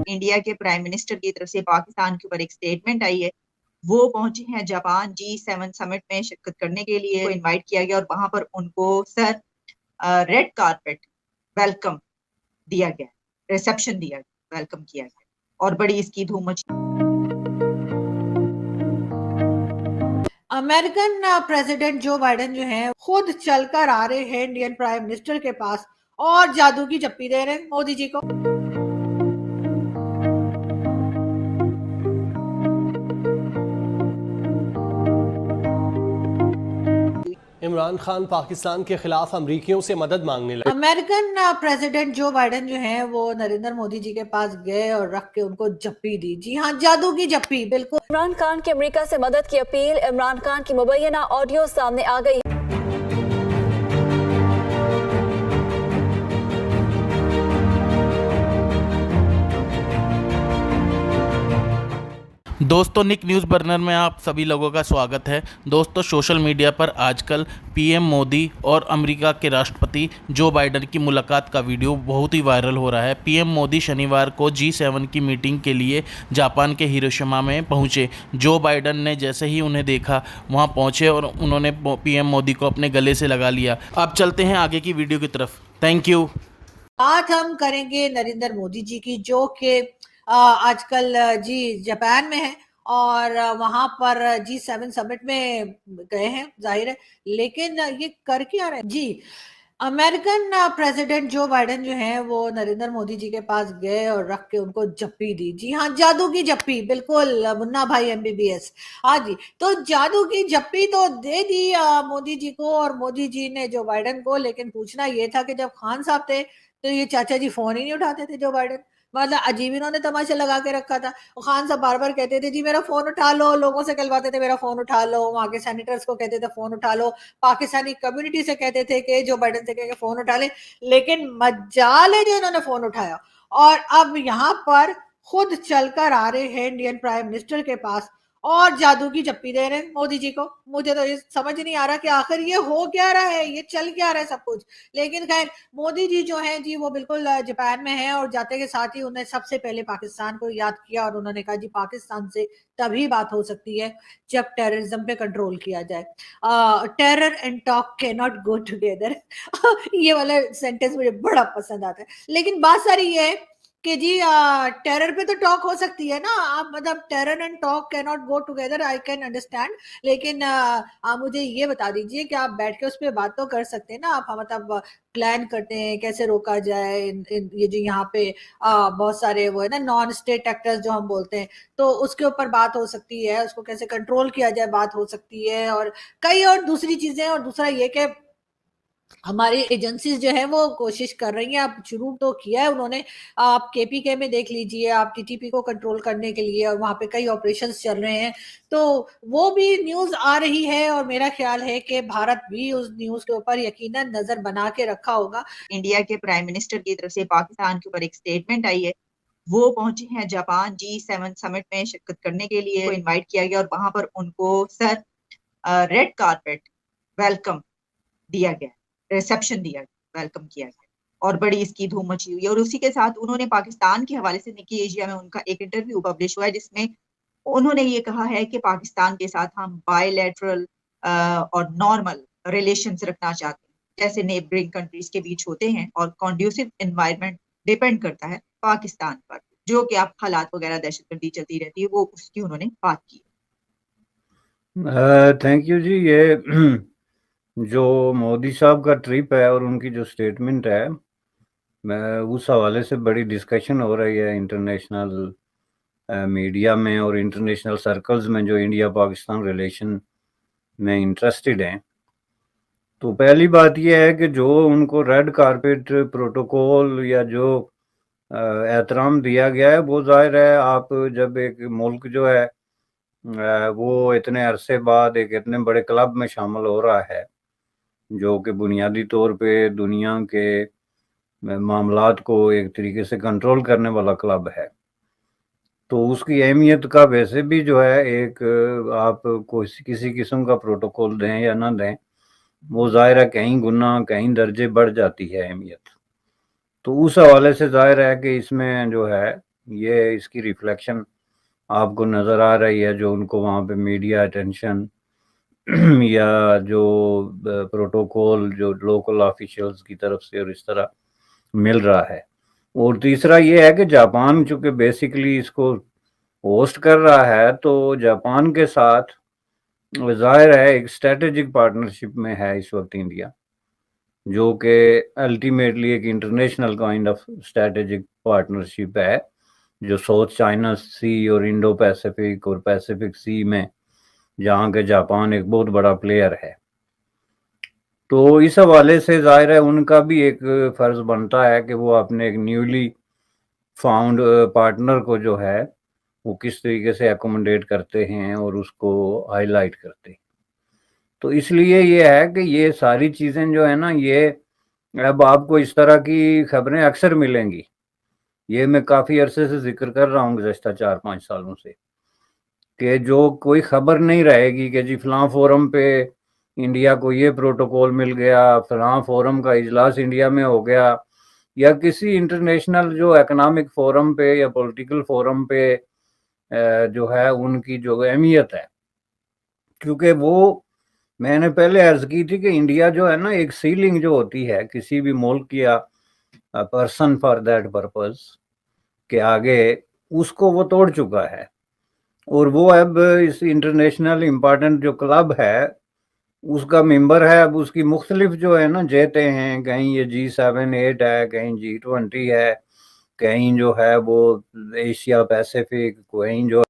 India کے prime minister کی طرف سے پاکستان کے اوپر ایک سٹیٹمنٹ آئی ہے. وہ پہنچے ہیں جاپان G7 سمٹ میں شرکت کرنے کے لیے. انوائٹ کیا گیا اور وہاں پر ان کو ریڈ کارپیٹ ویلکم دیا گیا, ریسپشن دیا گیا, ویلکم کیا گیا اور بڑی اس کی دھوم مچی. امریکن پریزیڈنٹ جو بائیڈن جو ہیں خود چل کر آ رہے ہیں انڈین پرائم منسٹر کے پاس اور جادو کی جپی دے رہے ہیں مودی جی کو. عمران خان پاکستان کے خلاف امریکیوں سے مدد مانگنے لگے. امریکن پریزیڈنٹ جو بائیڈن جو ہیں وہ نریندر مودی جی کے پاس گئے اور رکھ کے ان کو جپی دی. جی ہاں, جادو کی جپی. بالکل عمران خان کی امریکہ سے مدد کی اپیل. عمران خان کی مبینہ آڈیو سامنے آ گئی. دوستو, نک نیوز برنر میں آپ سبھی لوگوں کا سواگت ہے. دوستو, سوشل میڈیا پر آج کل پی ایم مودی اور امریکہ کے راشٹرپتی جو بائیڈن کی ملاقات کا ویڈیو بہت ہی وائرل ہو رہا ہے. پی ایم مودی شنیوار کو G7 کی میٹنگ کے لیے جاپان کے ہیروشیما میں پہنچے. جو بائیڈن نے جیسے ہی انہیں دیکھا وہاں پہنچے اور انہوں نے پی ایم مودی کو اپنے گلے سے لگا لیا. اب چلتے ہیں آگے کی ویڈیو کی طرف. Thank you. بات ہم کریں گے نریندر مودی جی کی, جو کہ آج کل جاپان میں ہے اور وہاں پر G7 سمٹ میں گئے ہیں ظاہر ہے, لیکن یہ کر کیا رہے. جی, امریکن پریزیڈنٹ جو بائیڈن جو ہیں وہ نریندر مودی جی کے پاس گئے اور رکھ کے ان کو جپی دی. جی ہاں, جادو کی جپی. بالکل منا بھائی MBBS. ہاں جی, تو جادو کی جپی تو دے دی مودی جی کو اور مودی جی نے جو بائیڈن کو. لیکن پوچھنا یہ تھا کہ جب خان صاحب تھے تو یہ چاچا جی فون ہی نہیں اٹھاتے تھے جو بائیڈن. مطلب عجیب انہوں نے تماشا لگا کے رکھا تھا. خان صاحب بار بار کہتے تھے جی میرا فون اٹھا لو, لوگوں سے کہلواتے تھے میرا فون اٹھا لو, وہاں کے سینیٹرز کو کہتے تھے فون اٹھا لو, پاکستانی کمیونٹی سے کہتے تھے کہ جو بائیڈن سے کہ فون اٹھا لیں. لیکن مجال ہے جو انہوں نے فون اٹھایا اور اب یہاں پر خود چل کر آ رہے ہیں انڈین پرائم منسٹر کے پاس اور جادو کی جپی دے رہے ہیں مودی جی کو. مجھے تو یہ سمجھ نہیں آ رہا کہ آخر یہ ہو کیا رہا ہے, یہ چل کیا رہا ہے سب کچھ. لیکن خیر, مودی جی جو ہیں جی وہ بالکل جاپان میں ہیں اور جاتے کے ساتھ ہی انہیں سب سے پہلے پاکستان کو یاد کیا اور انہوں نے کہا جی پاکستان سے تبھی بات ہو سکتی ہے جب ٹیررزم پہ کنٹرول کیا جائے. ٹیرر اینڈ ٹاک کی ناٹ گو ٹوگیدر. یہ والا سینٹنس مجھے بڑا پسند آتا ہے. لیکن بات ساری یہ ہے کہ جی ٹیرر پہ تو ٹاک ہو سکتی ہے نا, آپ مطلب ٹیرر اینڈ ٹاک کی not go together, I can understand. لیکن آپ مجھے یہ بتا دیجئے کہ آپ بیٹھ کے اس پہ بات تو کر سکتے ہیں نا. آپ مطلب پلان کرتے ہیں کیسے روکا جائے یہ جو یہاں پہ بہت سارے وہ ہے نا نان اسٹیٹ ایکٹرز جو ہم بولتے ہیں, تو اس کے اوپر بات ہو سکتی ہے, اس کو کیسے کنٹرول کیا جائے بات ہو سکتی ہے, اور کئی اور دوسری چیزیں. اور دوسرا یہ کہ ہماری ایجنسیز جو ہیں وہ کوشش کر رہی ہیں, اب شروع تو کیا ہے انہوں نے. آپ KPK میں دیکھ لیجئے, آپ TTP کو کنٹرول کرنے کے لیے, اور وہاں پہ کئی آپریشنز چل رہے ہیں, تو وہ بھی نیوز آ رہی ہے. اور میرا خیال ہے کہ بھارت بھی اس نیوز کے اوپر یقیناً نظر بنا کے رکھا ہوگا. انڈیا کے پرائم منسٹر کی طرف سے پاکستان کے اوپر ایک سٹیٹمنٹ آئی ہے. وہ پہنچے ہیں جاپان G7 سمٹ میں شرکت کرنے کے لیے. انوائٹ کیا گیا اور وہاں پر ان کو ریڈ کارپیٹ ویلکم دیا گیا, ریسپشن دیا گیا, ویلکم کیا گیا اور بڑی اس کی دھوم مچی ہوئی. اور اسی کے ساتھ انہوں نے پاکستان کے حوالے سے نکی ایشیا میں ان کا ایک انٹرویو پبلش ہوا ہے جس میں انہوں نے یہ کہا ہے کہ پاکستان کے ساتھ ہم بائی لیٹرل اور نارمل ریلیشنز رکھنا چاہتے ہیں جیسے نیبرنگ کنٹریز کے بیچ ہوتے ہیں, اور کنڈیوسو انوائرمنٹ ڈیپینڈ کرتا ہے پاکستان پر, جو کہ اب حالات وغیرہ دہشت گردی چلتی رہتی ہے, وہ اس کی انہوں نے بات کی. تھینک یو جی. یہ جو مودی صاحب کا ٹرپ ہے اور ان کی جو سٹیٹمنٹ ہے, اس حوالے سے بڑی ڈسکشن ہو رہی ہے انٹرنیشنل میڈیا میں اور انٹرنیشنل سرکلز میں جو انڈیا پاکستان ریلیشن میں انٹرسٹڈ ہیں. تو پہلی بات یہ ہے کہ جو ان کو ریڈ کارپیٹ پروٹوکول یا جو احترام دیا گیا ہے, وہ ظاہر ہے آپ جب ایک ملک جو ہے وہ اتنے عرصے بعد ایک اتنے بڑے کلب میں شامل ہو رہا ہے جو کہ بنیادی طور پہ دنیا کے معاملات کو ایک طریقے سے کنٹرول کرنے والا کلب ہے, تو اس کی اہمیت کا ویسے بھی جو ہے ایک آپ کسی قسم کا پروٹوکول دیں یا نہ دیں, وہ ظاہر ہے کہیں گنا کہیں درجے بڑھ جاتی ہے اہمیت. تو اس حوالے سے ظاہر ہے کہ اس میں جو ہے یہ اس کی ریفلیکشن آپ کو نظر آ رہی ہے، جو ان کو وہاں پہ میڈیا اٹینشن یا جو پروٹوکول جو لوکل آفیشلز کی طرف سے اور اس طرح مل رہا ہے۔ اور تیسرا یہ ہے کہ جاپان چونکہ بیسیکلی اس کو ہوسٹ کر رہا ہے، تو جاپان کے ساتھ ظاہر ہے ایک اسٹریٹجک پارٹنرشپ میں ہے اس وقت انڈیا، جو کہ الٹیمیٹلی ایک international kind of strategic partnership ہے، جو ساؤتھ چائنا سی اور انڈو پیسیفک اور پیسیفک سی میں، جہاں کے جاپان ایک بہت بڑا پلیئر ہے۔ تو اس حوالے سے ظاہر ہے ان کا بھی ایک فرض بنتا ہے کہ وہ اپنے ایک نیولی فاؤنڈ پارٹنر کو جو ہے وہ کس طریقے سے ایکوموڈیٹ کرتے ہیں اور اس کو ہائی لائٹ کرتے ہیں۔ تو اس لیے یہ ہے کہ یہ ساری چیزیں جو ہے نا، یہ اب آپ کو اس طرح کی خبریں اکثر ملیں گی۔ یہ میں کافی عرصے سے ذکر کر رہا ہوں گزشتہ 4-5 سالوں سے، کہ جو کوئی خبر نہیں رہے گی کہ جی فلاں فورم پہ انڈیا کو یہ پروٹوکول مل گیا، فلاں فورم کا اجلاس انڈیا میں ہو گیا، یا کسی انٹرنیشنل جو اکنامک فورم پہ یا پولیٹیکل فورم پہ جو ہے ان کی جو اہمیت ہے، کیونکہ وہ میں نے پہلے عرض کی تھی کہ انڈیا جو ہے نا، ایک سیلنگ جو ہوتی ہے کسی بھی ملک یا پرسن فار دیٹ پرپز کے آگے، اس کو وہ توڑ چکا ہے، اور وہ اب اس انٹرنیشنل امپارٹنٹ جو کلب ہے اس کا ممبر ہے۔ اب اس کی مختلف جو ہے نا جہتیں ہیں، کہیں یہ G7-8 ہے، کہیں G20 ہے، کہیں جو ہے وہ ایشیا پیسیفک، کہیں جو